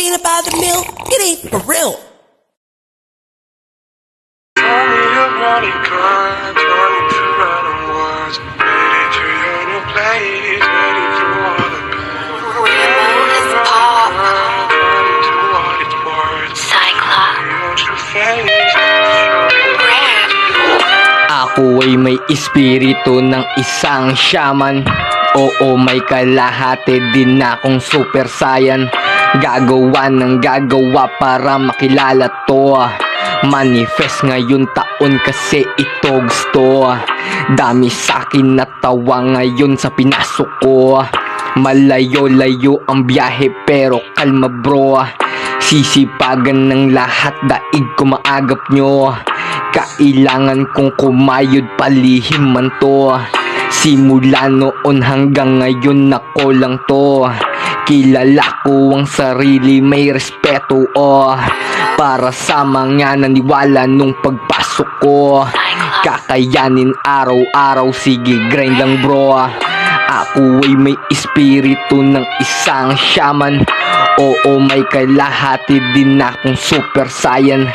ain't about the meal, it ain't for real. Tell me you're running kind, trying to run on words. Ready to your new place, ready through all the pain. It's pop. Running to all its words. Cyclops. Your true face, show me Red. Ako ay may espiritu ng isang shaman. Oo, may kalahati din akong super saiyan. Gagawa ng gagawa para makilala to. Manifest ngayon taon kasi ito gusto. Dami sa'kin natawa ngayon sa pinasok ko. Malayo-layo ang biyahe pero kalma bro. Sisipagan ng lahat daig ko maagap nyo. Kailangan kong kumayod palihim man to. Simula noon hanggang ngayon ako lang to. Kilala ko ang sarili, may respeto para sa mga naniwala nung pagpasok ko. Kakayanin araw-araw, sige grind lang bro. Ako ay may espiritu ng isang shaman. Oo, may kalahati din akong super saiyan.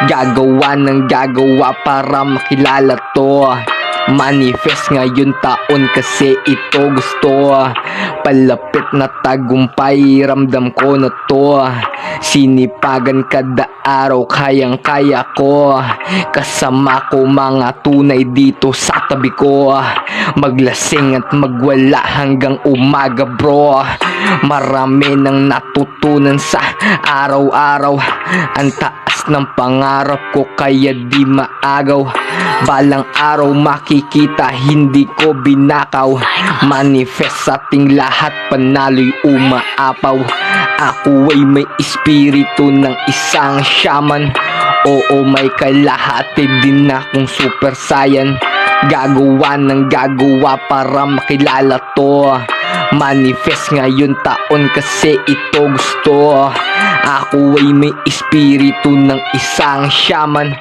Gagawa ng gagawa para makilala to. Manifest ngayon taon kasi ito gusto. Palapit na tagumpay, ramdam ko na to. Sinipagan kada araw, kayang kaya ko. Kasama ko mga tunay dito sa tabi ko. Maglasing at magwala hanggang umaga bro. Marami nang natutunan sa araw-araw. Ang taas ng pangarap ko kaya di maagaw. Balang araw makikita, hindi ko binakaw. Manifest sa ating lahat, panalo'y umaapaw. Ako ay may espiritu ng isang shaman. Oo, may kalahati din akong super saiyan. Gagawa ng gagawa para makilala to. Manifest ngayon taon kasi ito gusto. Ako ay may espiritu ng isang shaman.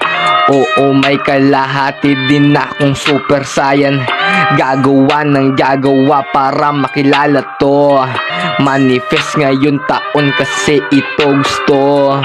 Oo, may kalahati din akong super saiyan. Gagawa ng gagawa para makilala to. Manifest ngayon taon kasi ito gusto.